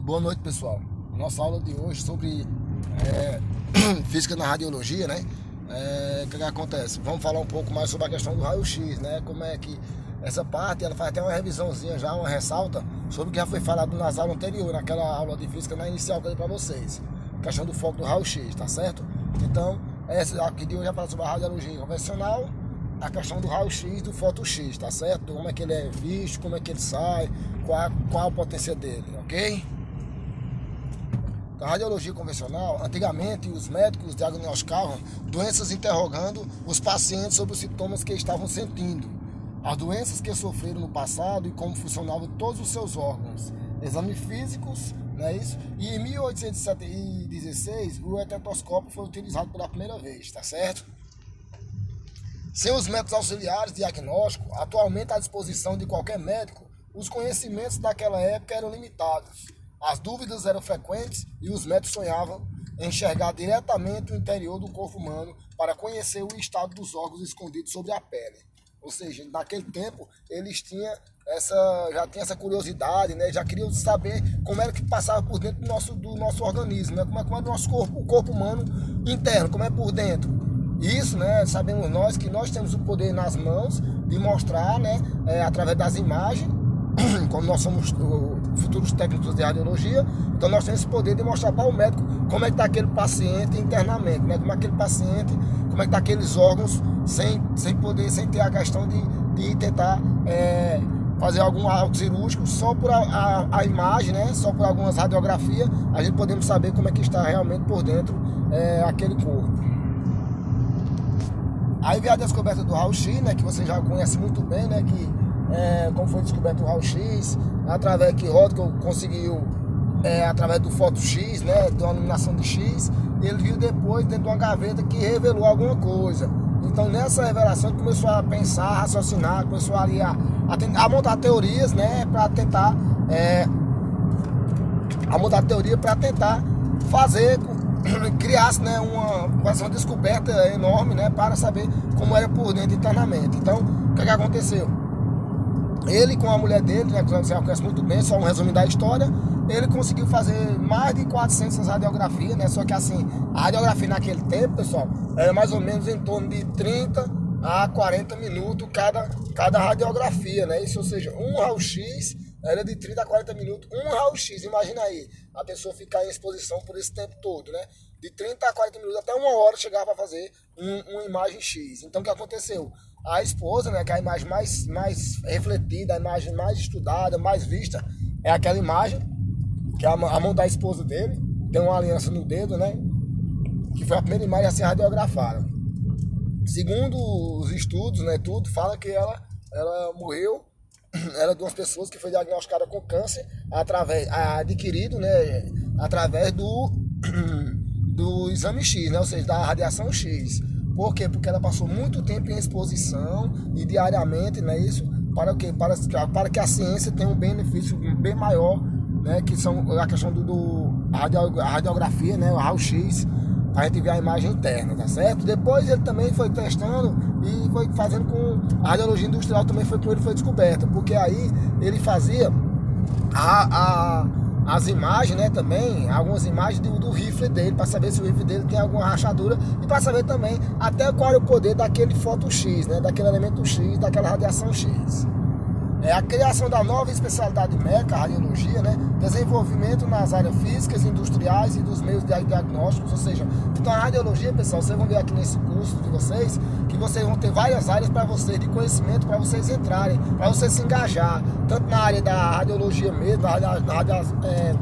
Boa noite, pessoal. Nossa aula de hoje sobre física na radiologia, né? O que acontece? Vamos falar um pouco mais sobre a questão do raio-x, né? Como é que essa parte, ela faz até uma revisãozinha já, uma ressalta sobre o que já foi falado nas aulas anteriores, naquela aula de física na inicial que eu dei para vocês. A questão do foco do raio-x, tá certo? Então, essa aqui de hoje já fala sobre a radiologia convencional, a questão do raio-x, do foto-x, tá certo? Como é que ele é visto, como é que ele sai, qual a potência dele, ok? A radiologia convencional, antigamente os médicos diagnosticavam doenças interrogando os pacientes sobre os sintomas que estavam sentindo, as doenças que sofreram no passado e como funcionavam todos os seus órgãos, exames físicos, não é isso? E em 1816 o estetoscópio foi utilizado pela primeira vez, tá certo? Sem os métodos auxiliares de diagnóstico, atualmente à disposição de qualquer médico, os conhecimentos daquela época eram limitados. As dúvidas eram frequentes e os médicos sonhavam em enxergar diretamente o interior do corpo humano para conhecer o estado dos órgãos escondidos sobre a pele. Ou seja, naquele tempo eles já tinham essa curiosidade, né? Já queriam saber como era que passava por dentro do nosso organismo, né? Como é o nosso corpo, o corpo humano interno, como é por dentro. Isso, né? Sabemos nós que nós temos o poder nas mãos de mostrar, né? Através das imagens. Como nós somos futuros técnicos de radiologia, então nós temos esse poder de mostrar para o médico como é que está aquele paciente internamente, né? Como é aquele paciente, como é que está aqueles órgãos sem ter a questão de tentar fazer algo cirúrgico só por a imagem, né? Só por algumas radiografias, a gente podemos saber como é que está realmente por dentro aquele corpo. Aí veio a descoberta do raio-x, né? Que você já conhece muito bem, né? Como foi descoberto o raio-x, através que Röntgen conseguiu, através do foto-x, né, de uma iluminação de X, ele viu depois dentro de uma gaveta que revelou alguma coisa. Então nessa revelação ele começou a pensar, a raciocinar, começou ali a montar teorias, né, para tentar fazer, criasse, né, uma descoberta enorme, né, para saber como era por dentro internamente. Então o que aconteceu? Ele com a mulher dele, né, que você conhece muito bem, só um resumo da história, ele conseguiu fazer mais de 400 radiografias, né? Só que assim, a radiografia naquele tempo, pessoal, era mais ou menos em torno de 30 a 40 minutos cada radiografia, né? Isso, ou seja, um raio-x era de 30 a 40 minutos, um raio-x, imagina aí, a pessoa ficar em exposição por esse tempo todo, né? De 30 a 40 minutos, até uma hora chegava para fazer uma imagem X. Então o que aconteceu? A esposa, né, que é a imagem mais refletida, a imagem mais estudada, mais vista, é aquela imagem, que é a mão da esposa dele, tem uma aliança no dedo, né, que foi a primeira imagem a ser radiografada. Segundo os estudos, né, tudo, fala que ela morreu, era de umas pessoas que foi diagnosticada com câncer, adquirido, né, através do exame X, né, ou seja, da radiação X. Por quê? Porque ela passou muito tempo em exposição e diariamente, né, isso, para o quê? Para que a ciência tenha um benefício bem maior, né, que são a questão a radiografia, né, o raio-x, a gente vê a imagem interna, tá certo? Depois ele também foi testando e foi fazendo com a radiologia industrial, também foi descoberta, porque aí ele fazia as imagens, né, também, algumas imagens do rifle dele, para saber se o rifle dele tem alguma rachadura e para saber também até qual é o poder daquele foto-x, né, daquele elemento X, daquela radiação X. A criação da nova especialidade médica, a radiologia, né, desenvolvimento nas áreas físicas, industriais e dos meios diagnósticos, ou seja, então a radiologia, pessoal, vocês vão ver aqui nesse curso de vocês, que vocês vão ter várias áreas para vocês, de conhecimento, para vocês entrarem, para vocês se engajar, tanto na área da radiologia mesmo,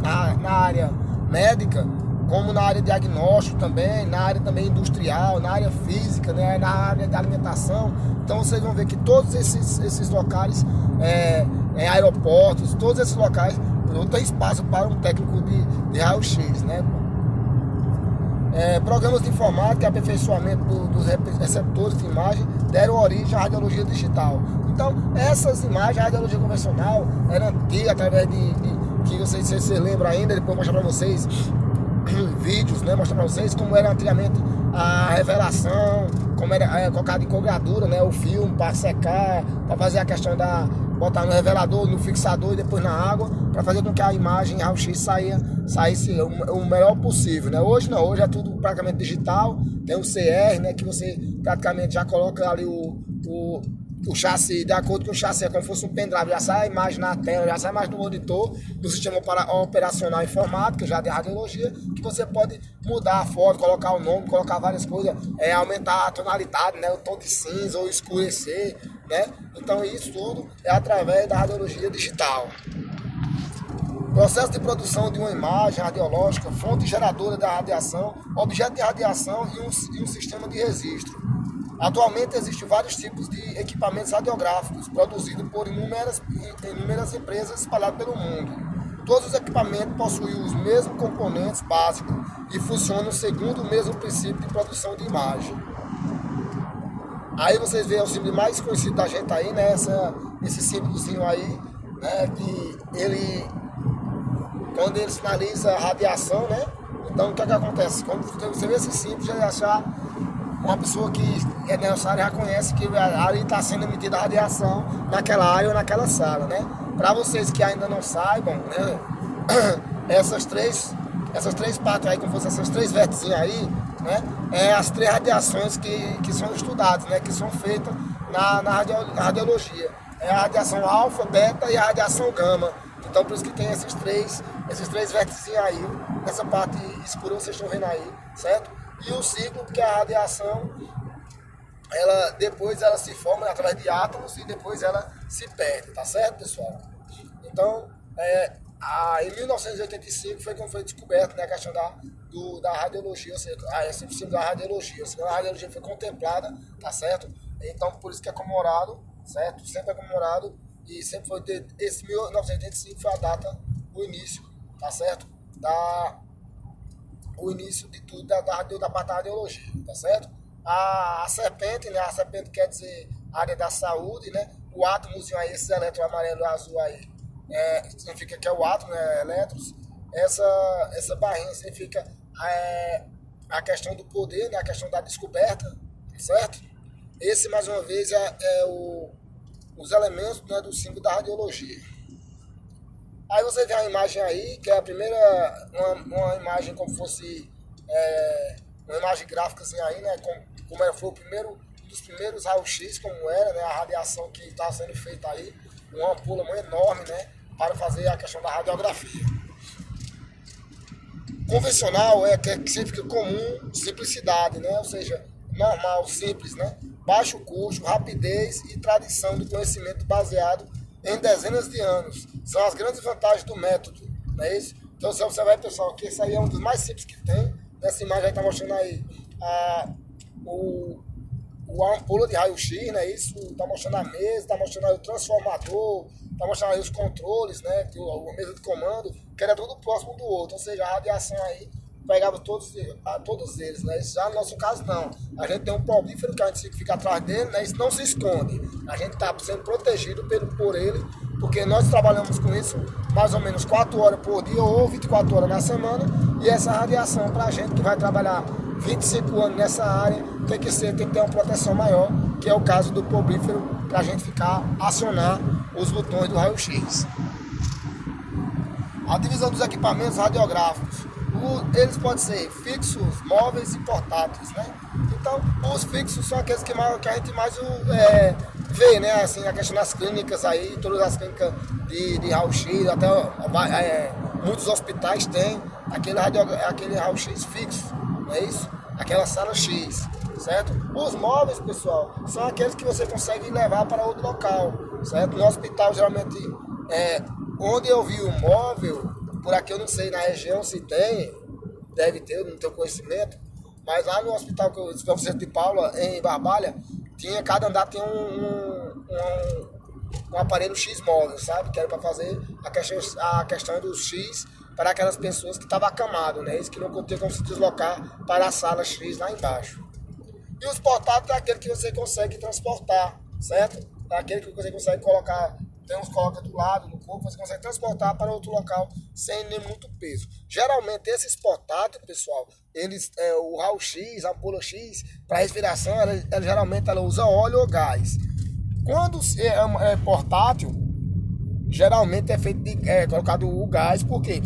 na área médica, como na área de diagnóstico também, na área também industrial, na área física, né, na área da alimentação. Então vocês vão ver que todos esses locais, aeroportos, todos esses locais não tem espaço para um técnico de raio-x, né? Programas de informática e aperfeiçoamento dos receptores de imagem deram origem à radiologia digital. Então essas imagens, a radiologia convencional era antiga, através que vocês lembram ainda, depois eu vou mostrar para vocês vídeos, né, mostrar para vocês como era antigamente a revelação, como era colocado em congradura, né, o filme para secar, para fazer a questão da botar no revelador, no fixador e depois na água, para fazer com que a imagem raio-x saísse o melhor possível, né? Hoje não, hoje é tudo praticamente digital, tem o CR, né, que você praticamente já coloca ali o chassi, de acordo com o chassi, é como se fosse um pendrive, já sai a imagem na tela, já sai a imagem no monitor do sistema operacional informático, já de radiologia, que você pode mudar a foto, colocar o nome, colocar várias coisas, aumentar a tonalidade, né, o tom de cinza ou escurecer, né? Então isso tudo é através da radiologia digital. Processo de produção de uma imagem radiológica, fonte geradora da radiação, objeto de radiação e um sistema de registro. Atualmente existem vários tipos de equipamentos radiográficos produzidos por inúmeras empresas espalhadas pelo mundo. Todos os equipamentos possuem os mesmos componentes básicos e funcionam segundo o mesmo princípio de produção de imagem. Aí vocês veem o símbolo mais conhecido da gente aí, né? Esse símbolozinho aí, né? Que ele, quando ele sinaliza a radiação, né? Então o que acontece? Quando você vê esse símbolo, já achar uma pessoa que é nessa área já conhece que ali está sendo emitida a radiação naquela área ou naquela sala, né? Para vocês que ainda não saibam, né? Essas três partes aí, como fossem essas três vértices aí, né? É as três radiações que são estudadas, né? Que são feitas na radiologia. É a radiação alfa, beta e a radiação gama. Então por isso que tem esses três vértices aí, nessa parte escura vocês estão vendo aí, certo? E o ciclo, porque a radiação, depois ela se forma através de átomos e depois ela se perde, tá certo, pessoal? Então, em 1985 foi quando foi descoberto, né, a questão da radiologia, ou seja, esse símbolo da radiologia. A radiologia foi contemplada, tá certo? Então, por isso que é comemorado, certo? Sempre é comemorado e sempre foi, esse 1985 foi a data, o início, tá certo? O início de tudo da parte da radiologia, tá certo? A serpente, né? A serpente quer dizer área da saúde, né? O átomozinho aí, esses elétrons amarelo e azul aí, significa que é o átomo, né? Elétrons. Essa barrinha significa a questão do poder, né? A questão da descoberta, tá certo? Esse, mais uma vez, os elementos, né, do símbolo da radiologia. Aí você vê a imagem aí, que é a primeira, uma imagem como fosse uma imagem gráfica assim aí, né? Como foi um dos primeiros raio-x, como era, né? A radiação que está sendo feita aí, uma ampula muito enorme, né? Para fazer a questão da radiografia. Convencional que significa comum, simplicidade, né? Ou seja, normal, simples, né? Baixo custo, rapidez e tradição do conhecimento baseado em dezenas de anos. São as grandes vantagens do método, não é isso? Então você observar, pessoal, que esse aí é um dos mais simples que tem. Nessa imagem aí está mostrando aí a ampula de raio-x, né? Isso está mostrando a mesa, está mostrando aí o transformador, está mostrando aí os controles, né? A mesa de comando, que era tudo próximo do outro. Ou seja, a radiação aí pegava todos eles, né? Já no nosso caso não. A gente tem um polífero que a gente fica atrás dele, né? Isso não se esconde. A gente está sendo protegido por ele, porque nós trabalhamos com isso mais ou menos 4 horas por dia ou 24 horas na semana, e essa radiação para a gente que vai trabalhar 25 anos nessa área tem que ter uma proteção maior, que é o caso do polífero, para a gente acionar os botões do raio-x. A divisão dos equipamentos radiográficos. Eles podem ser fixos, móveis e portáteis, né? Então, os fixos são aqueles que a gente mais vê, né? Assim, a questão das clínicas aí, todas as clínicas de raio-x, até muitos hospitais têm aquele raio-x fixo, não é isso? Aquela sala X, certo? Os móveis, pessoal, são aqueles que você consegue levar para outro local, certo? No hospital, geralmente, onde eu vi o móvel, por aqui eu não sei na região se tem, deve ter, eu não tenho conhecimento, mas lá no hospital que eu estou de Paula, em Barbalha, cada andar tem um aparelho X móvel, sabe? Que era para fazer a questão do X para aquelas pessoas que estavam acamadas, né? Isso que não tinha como se deslocar para a sala X lá embaixo. E os portáteis é aquele que você consegue transportar, certo? É aquele que você consegue colocar. Tem uns que coloca do lado, no corpo, você consegue transportar para outro local sem nem muito peso. Geralmente esses portáteis, pessoal, o raio-x, a ampula X, para respiração, ela geralmente usa óleo ou gás. Quando é portátil, geralmente é feito colocado o gás, por quê?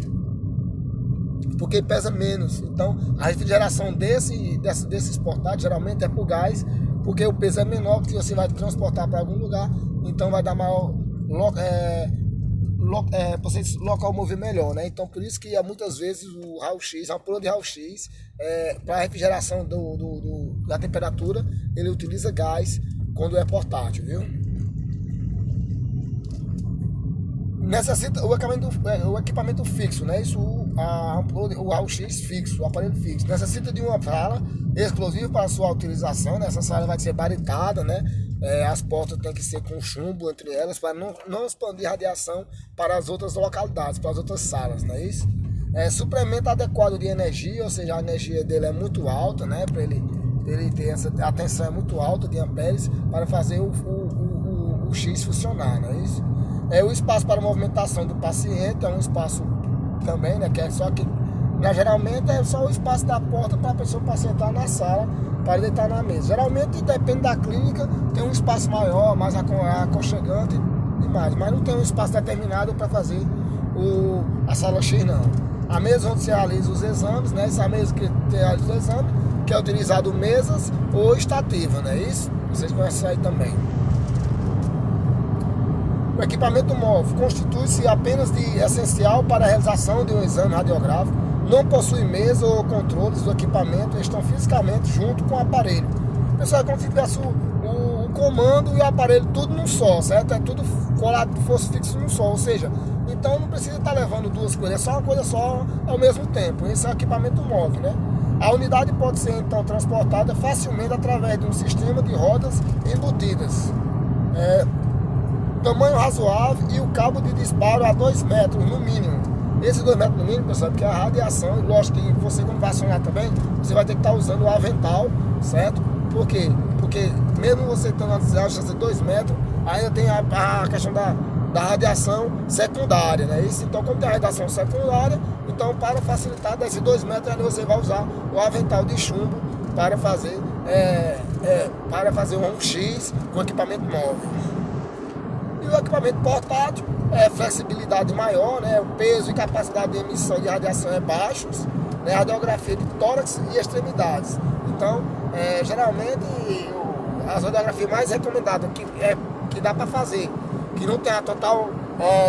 Porque pesa menos. Então a refrigeração desses portáteis geralmente é por gás, porque o peso é menor, que você vai transportar para algum lugar, então vai dar maior você se locomover melhor, né? Então por isso que muitas vezes o raio-x, a ampola de raio-x, para a refrigeração da temperatura, ele utiliza gás quando é portátil, viu? Necessita o equipamento fixo, né? Isso, o raio-x fixo, o aparelho fixo. Necessita de uma sala exclusiva para a sua utilização, né? Essa sala vai ser baritada, né? As portas têm que ser com chumbo entre elas para não expandir radiação para as outras localidades, para as outras salas, não é isso? Suplemento adequado de energia, ou seja, a energia dele é muito alta, né? Para ele ter a tensão é muito alta de amperes para fazer o X funcionar, não é isso? O espaço para movimentação do paciente é um espaço também, né? Que é só que, geralmente é só o espaço da porta para a pessoa entrar na sala, para deitar na mesa. Geralmente depende da clínica, tem um espaço maior, mais aconchegante e mais, mas não tem um espaço determinado para fazer a sala X, não. A mesa onde se realiza os exames, né? Essa mesa que realiza os exames, que é utilizado mesas ou estativa, né? Isso vocês conhecem isso aí também. O equipamento móvel constitui-se apenas de essencial para a realização de um exame radiográfico, não possui mesa ou controles do equipamento, estão fisicamente junto com o aparelho. Pessoal, é como se tivesse o comando e o aparelho tudo num só, certo? É tudo colado, fosse fixo num só, ou seja, então não precisa estar levando duas coisas, é só uma coisa só ao mesmo tempo. Esse é o equipamento móvel, né? A unidade pode ser então transportada facilmente através de um sistema de rodas embutidas. Tamanho razoável e o cabo de disparo a 2 metros no mínimo. Esses 2 metros no mínimo, pessoal, porque a radiação, lógico que você quando vai acionar também, você vai ter que estar usando o avental, certo? Por quê? Porque mesmo você estando a distância de 2 metros, ainda tem a questão da radiação secundária, né? Isso, então, como tem a radiação secundária, então para facilitar desses 2 metros, aí você vai usar o avental de chumbo para fazer um X com equipamento móvel. E o equipamento portátil flexibilidade maior, né? O peso e capacidade de emissão de radiação é baixos, né? Radiografia de tórax e extremidades. Então, geralmente, as radiografias mais recomendadas que dá para fazer, que não tem a total...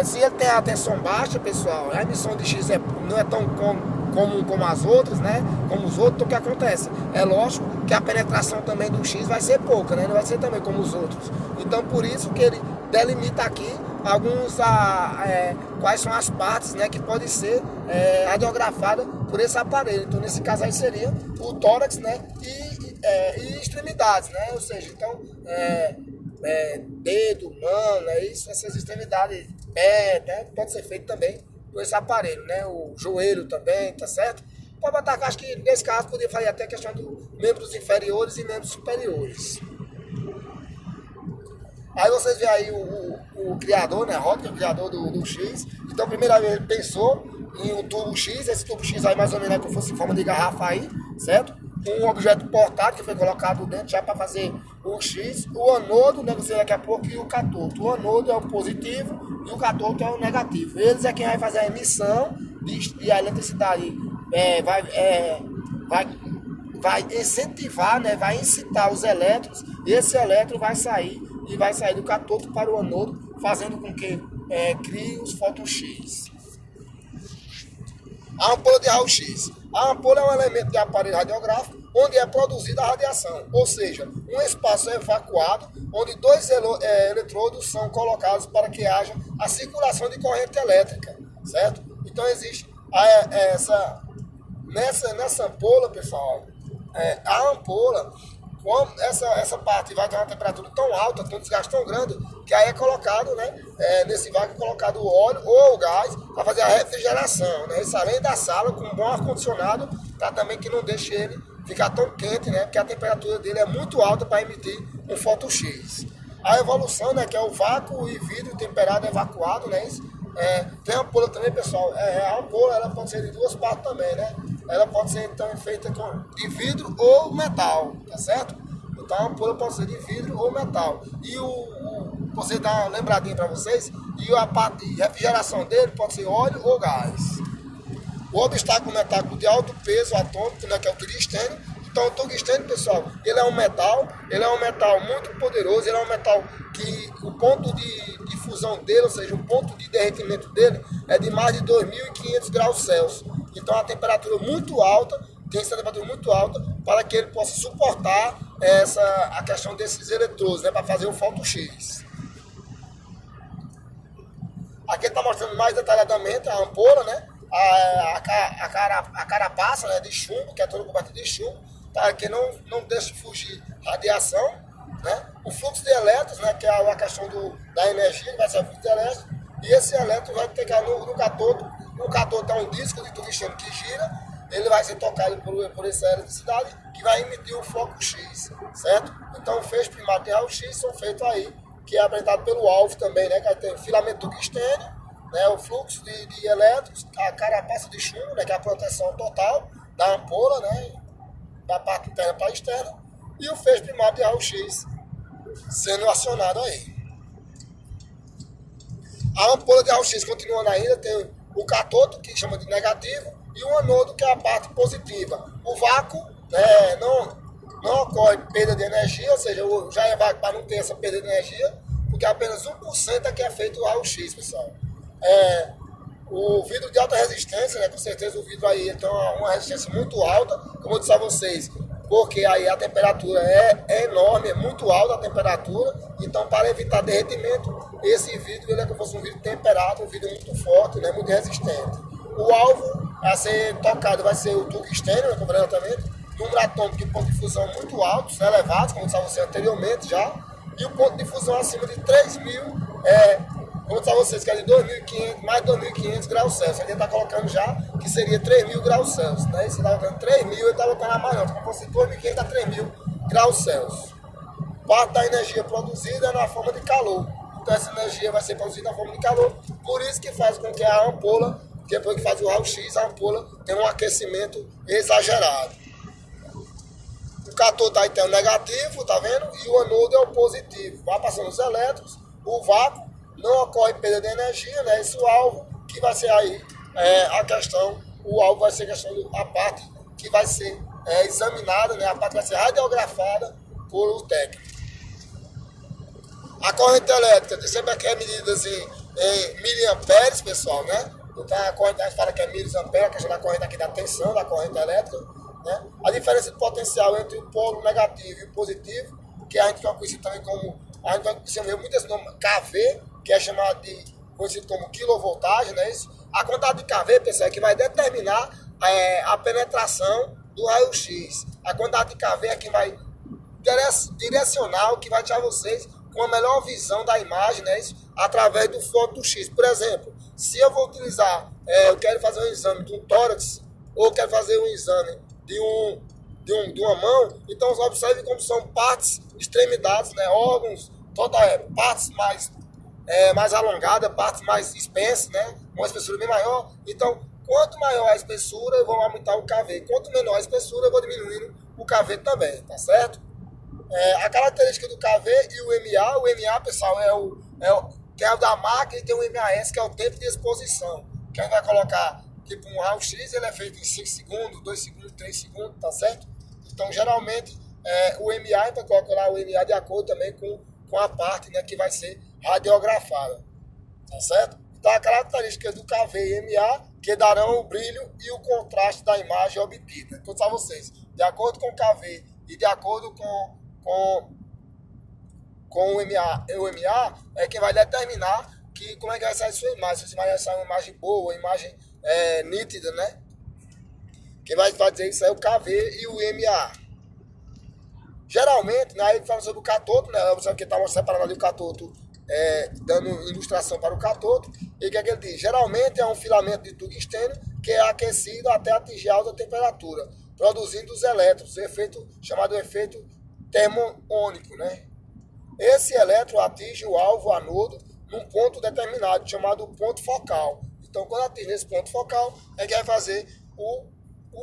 se ele tem a tensão baixa, pessoal, a emissão de X não é tão comum como as outras, né? Como os outros, então o que acontece? É lógico que a penetração também do X vai ser pouca, né? Não vai ser também como os outros. Então, por isso que ele delimita aqui quais são as partes, né, que podem ser radiografadas por esse aparelho. Então, nesse caso aí seria o tórax, né, e extremidades, né? Ou seja, então, dedo, mão, né, essas extremidades, pé, né, pode ser feito também por esse aparelho, né? O joelho também, tá certo? Pode botar, acho que nesse caso poderia fazer até a questão dos membros inferiores e membros superiores. Aí vocês veem aí o criador, né, Röntgen, o criador do X. Então, primeiramente ele pensou em um tubo X, esse tubo X aí mais ou menos é como fosse em forma de garrafa aí, certo? Um objeto portátil que foi colocado dentro já para fazer o X. O anodo, né, você daqui a pouco, e o catoto. O anodo é o positivo e o catoto é o negativo. Eles é quem vai fazer a emissão de a eletricidade, vai incentivar, né, vai incitar os elétrons, e esse elétron vai sair do catoto para o anodo, fazendo com que crie os fótons X. A ampola de raio-x. A ampola é um elemento de aparelho radiográfico onde é produzida a radiação, ou seja, um espaço evacuado onde 2 eletrodos são colocados para que haja a circulação de corrente elétrica, certo? Então existe nessa ampola, pessoal, a ampola, essa parte vai ter uma temperatura tão alta, um desgaste tão grande, que aí é colocado, né, nesse vaso é colocado o óleo ou o gás para fazer a refrigeração, né? Isso além da sala com um bom ar-condicionado, para também que não deixe ele ficar tão quente, né? Porque a temperatura dele é muito alta para emitir um fóton X. A evolução, né, que é o vácuo e vidro temperado evacuado, né? Tem a ampola também, pessoal. A ampola ela pode ser de 2 partes também, né? Ela pode ser então feita de vidro ou metal, tá certo? Então a ampola pode ser de vidro ou metal. E você dá uma lembradinha para vocês, e a parte de refrigeração dele pode ser óleo ou gás. O obstáculo metálico de alto peso atômico, né, que é o tungstênio. Então o tungstênio, pessoal, ele é um metal muito poderoso, ele é um metal que o ponto de fusão dele, ou seja, o ponto de derretimento dele é de mais de 2.500 graus Celsius. Então a temperatura muito alta, tem essa temperatura muito alta para que ele possa suportar a questão desses eletrodos, né, para fazer o Foto X. Aqui ele está mostrando mais detalhadamente a ampola, né, a carapaça, né, de chumbo, que é toda coberta de chumbo, para que não deixe fugir radiação, né, o fluxo de elétrons, né, que é a questão da energia, que vai ser o fluxo de elétrons, e esse elétron vai pegar no cátodo. O cátodo é um disco de tungstênio que gira, ele vai ser tocado por essa eletricidade que vai emitir o foco X, certo? Então, feixes primários de raio-x são feitos aí, que é apresentado pelo alvo também, né? Que tem o filamento tungstênio, né? O fluxo de elétrons, a carapaça de chumbo, né? Que é a proteção total da ampola, né? Da parte interna para a externa, e o feixe primário de raio-x sendo acionado aí. A ampola de raio-x continuando ainda, tem o cátodo, que chama de negativo, e o anodo, que é a parte positiva. O vácuo, né, não ocorre perda de energia, ou seja, já é vácuo para não ter essa perda de energia, porque apenas 1% é que é feito o raio-x, pessoal. O vidro de alta resistência, né, com certeza o vidro aí tem uma resistência muito alta, como eu disse a vocês, porque aí a temperatura é enorme, é muito alta a temperatura, então para evitar derretimento, esse vidro ele é como se fosse um vidro temperado, um vidro muito forte, né, muito resistente. O alvo a ser tocado vai ser o tungstênio, né, completamente, número atômico e ponto de fusão muito altos, né, elevados, como eu disse a vocês anteriormente já, e o ponto de fusão acima de 3.000, vou dizer a vocês que é de 2.500, mais de 2.500 graus Celsius. Ele está colocando já que seria 3.000 graus Celsius. Né? Se ele está colocando 3.000, ele está colocando a maior. Então, fosse 2.500 a 3.000 graus Celsius. Parte da energia produzida é na forma de calor. Então, essa energia vai ser produzida na forma de calor. Por isso que faz com que a ampola, depois que faz o raio-x, a ampola tem um aquecimento exagerado. O cátodo aí tem o negativo, tá vendo? E o anodo é o positivo. Vai passando os elétrons, o vácuo, não ocorre perda de energia, né? Esse alvo que vai ser aí a questão, o alvo vai ser a questão a parte que vai ser examinada, né? A parte vai ser radiografada por o técnico. A corrente elétrica sempre é medida em miliamperes, pessoal, né? Então a corrente, a gente fala que é miliamperes, a questão da corrente aqui da tensão da corrente elétrica, né? A diferença de potencial entre o polo negativo e o positivo, que a gente vai conhecer também como, a gente vai conhecer muito esse nome KV, que é chamado conhecido como quilovoltagem, né? Isso. A quantidade de KV, pessoal, é que vai determinar a penetração do raio-x. A quantidade de KV é que vai direcionar o que vai deixar vocês com a melhor visão da imagem, né? Isso, através do Foto X. Por exemplo, se eu vou utilizar, eu quero fazer um exame de um tórax, ou quero fazer um exame de uma mão, então observe como são partes, extremidades, né? Órgãos, partes mais alongada, partes mais espessas, né? Uma espessura bem maior. Então, quanto maior a espessura, eu vou aumentar o KV. Quanto menor a espessura, eu vou diminuindo o KV também, tá certo? A característica do KV e o MA, pessoal, que é o da máquina, e tem o MAS, que é o tempo de exposição. Que a gente vai colocar, tipo, um raio-x, ele é feito em 5 segundos, 2 segundos, 3 segundos, tá certo? Então, geralmente, o MA, a gente coloca lá o MA de acordo também com a parte, né, que vai ser radiografada, tá certo? Então a característica do KV e MA que darão o brilho e o contraste da imagem obtida. Então, para vocês, de acordo com o KV e de acordo com o MA é quem vai determinar como é que vai sair a sua imagem. Se vai sair uma imagem boa, uma imagem nítida, né? Quem vai dizer isso é o KV e o MA. Geralmente, né, ele fala sobre o cátodo, né? Você que estava separando ali o cátodo, dando ilustração para o cátodo. E o que é que ele diz? Geralmente é um filamento de tungstênio que é aquecido até atingir alta temperatura, produzindo os elétrons, chamado efeito termônico, né? Esse elétron atinge o alvo anodo num ponto determinado, chamado ponto focal. Então, quando atinge esse ponto focal, é que vai fazer o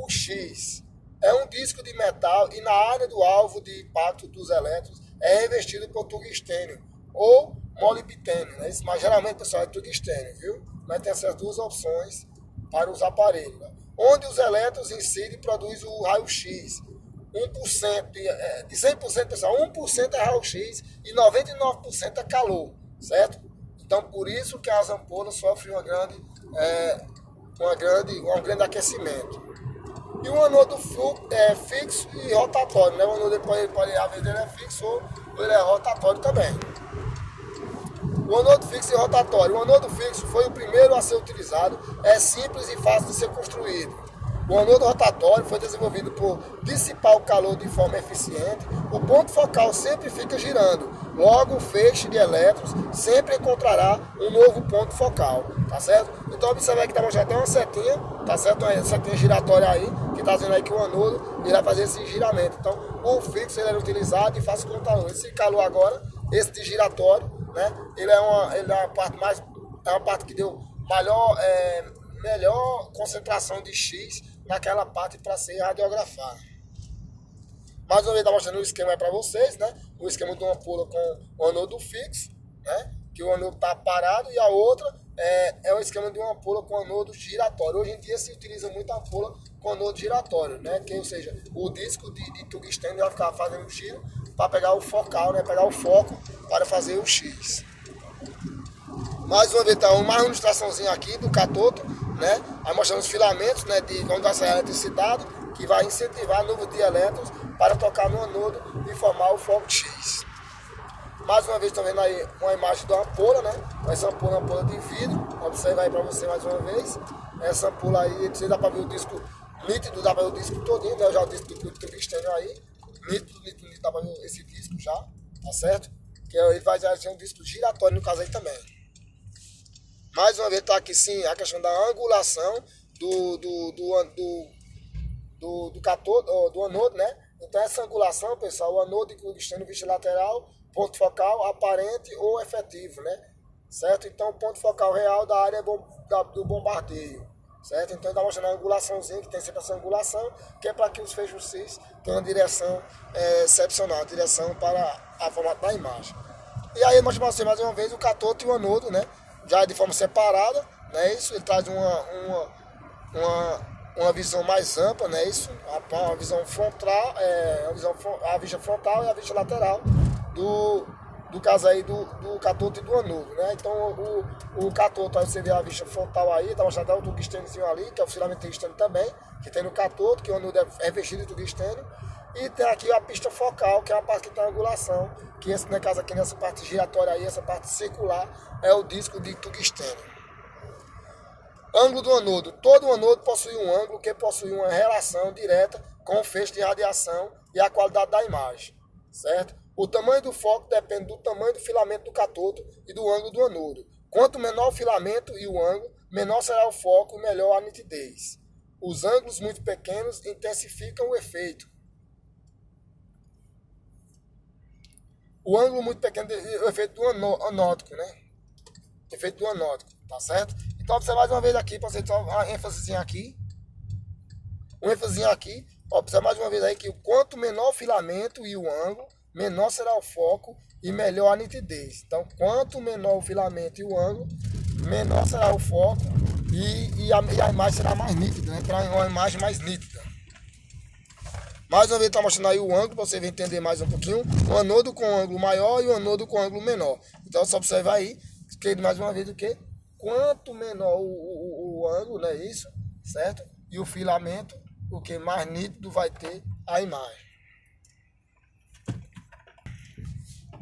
X. É um disco de metal e na área do alvo de impacto dos elétrons é revestido por tungstênio ou molibdênio, né? Mas geralmente, pessoal, é tungstênio, viu? Mas tem essas duas opções para os aparelhos, né? Onde os elétrons incidem e produzem o raio-x. 1% de 100%, pessoal, 1% é raio-x e 99% é calor, certo? Então, por isso que as ampolas sofrem um grande aquecimento. E o anodo é fixo e rotatório, né? O anodo a vez dele é fixo ou ele é rotatório também. O anodo fixo e rotatório. O anodo fixo foi o primeiro a ser utilizado, é simples e fácil de ser construído. O anodo rotatório foi desenvolvido por dissipar o calor de forma eficiente. O ponto focal sempre fica girando. Logo, o feixe de elétrons sempre encontrará um novo ponto focal, tá certo? Então, observe aqui que já tem uma setinha, tá certo? Uma setinha giratória aí, que está dizendo aí que o anodo ele vai fazer esse giramento. Então, o fixo ele era utilizado e fácil com o calor. Esse calor agora, esse de giratório, né? Ele é uma parte mais, é uma parte que deu melhor concentração de X naquela parte para ser radiografada. Mais uma vez está mostrando o esquema aí para vocês, né? O esquema de uma ampola com o anodo fixo, né? Que o anodo está parado, e a outra é o esquema de uma ampola com anodo giratório. Hoje em dia se utiliza muito a ampola com anodo giratório, né? Que, ou seja, o disco de tungstênio vai ficar fazendo um giro para pegar o focal, né? Pegar o foco para fazer o X. Mais uma vez, tá mais uma ilustraçãozinha aqui do catoto, né? Aí mostrando os filamentos, né, de onde vai sair a eletricidade, que vai incentivar núcleo de elétrons para tocar no anodo e formar o foco X. Mais uma vez, estão vendo aí uma imagem da ampola, né? Essa ampola é uma ampola de vidro. Observa aí para você mais uma vez. Essa ampola aí, você dá para ver o disco nítido, dá para ver o disco todinho, né? Já o disco do tungstênio aí. Nítido, dá para ver esse disco já, tá certo? Que ele vai já ter um disco giratório no caso aí também. Mais uma vez está aqui sim a questão da angulação do catodo, do anodo, né? Então essa angulação, pessoal, o anodo de tungstênio visto lateral, ponto focal aparente ou efetivo, né? Certo? Então o ponto focal real da área do bombardeio, certo? Então está mostrando a angulaçãozinha, que tem sempre essa angulação, que é para que os feixes cis tenham uma direção excepcional, uma direção para a formato da imagem. E aí mostra para você mais uma vez o catodo e o anodo, né? Já de forma separada, né? Isso, ele traz uma visão mais ampla, né? Isso, a visão frontal, a vista frontal e a vista lateral do caso aí do catoto e do anodo, né? Então o catoto, aí você vê a vista frontal aí, tá mostrando até o tungstênio ali, que é o filamento tungstênio também, que tem no catoto, que o anodo é revestido de tungstênio. E tem aqui a pista focal, que é a parte que tem a angulação, que esse, no caso aqui, nessa parte giratória aí, essa parte circular, é o disco de tungstênio. Ângulo do anodo. Todo anodo possui um ângulo que possui uma relação direta com o feixe de radiação e a qualidade da imagem, certo? O tamanho do foco depende do tamanho do filamento do catodo e do ângulo do anodo. Quanto menor o filamento e o ângulo, menor será o foco e melhor a nitidez. Os ângulos muito pequenos intensificam o efeito. O ângulo muito pequeno é o efeito do anótico, né? O efeito do anótico, tá certo? Então, observe mais uma vez aqui, para você dar uma ênfasezinha aqui. Um ênfasezinho aqui. Observe mais uma vez aí que quanto menor o filamento e o ângulo, menor será o foco e melhor a nitidez. Então, quanto menor o filamento e o ângulo, menor será o foco e a imagem será mais nítida, né? Terá uma imagem mais nítida. Mais uma vez está mostrando aí o ângulo, para você entender mais um pouquinho. O anodo com ângulo maior e o anodo com ângulo menor. Então, só observar aí, que mais uma vez o que? Quanto menor o ângulo, né? Isso, certo? E o filamento, o que mais nítido vai ter a imagem.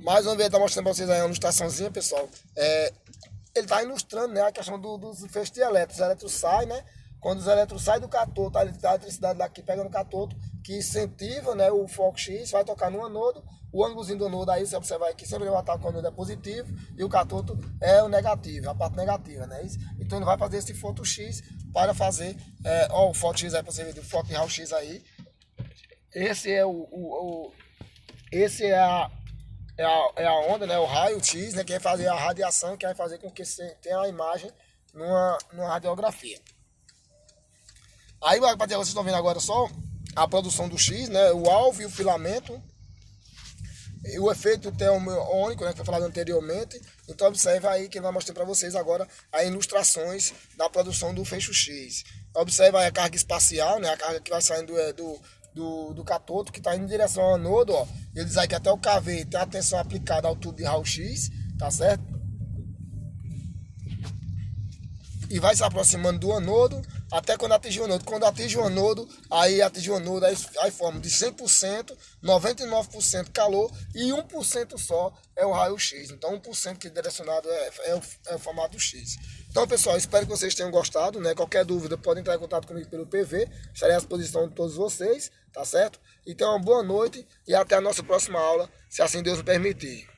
Mais uma vez está mostrando para vocês aí uma ilustraçãozinha, pessoal. Ele está ilustrando, né, a questão dos feixes de elétrons. Os elétrons saem, né? Quando os elétrons saem do catodo, a eletricidade daqui pega no catodo, que incentiva, né, o foco X, vai tocar no anodo. O ângulozinho do anodo aí, você observar aqui, sempre vai estar com o anodo é positivo e o catodo é o negativo, a parte negativa, né? Então ele vai fazer esse foco X para fazer, o foco X aí, para você ver, o foco de raio X aí. Esse é esse é a onda, né, o raio X, né, que vai fazer a radiação, que vai fazer com que você tenha a imagem numa radiografia. Aí, vocês estão vendo agora só a produção do X, né, o alvo e o filamento. E o efeito termônico, né, que foi falado anteriormente. Então observe aí que ele vai mostrar para vocês agora as ilustrações da produção do feixe X. Observe aí a carga espacial, né, a carga que vai saindo do catoto, que está indo em direção ao anodo, ó. Ele diz aí que até o KV tem a tensão aplicada ao tubo de raio-x, tá certo? E vai se aproximando do anodo até quando atingir o anodo. Quando atinge o anodo, aí forma de 100%, 99% calor e 1% só é o raio-x. Então 1% que é direcionado é o formato X. Então, pessoal, espero que vocês tenham gostado, né? Qualquer dúvida pode entrar em contato comigo pelo PV. Estarei à disposição de todos vocês, tá certo? Então, boa noite e até a nossa próxima aula, se assim Deus me permitir.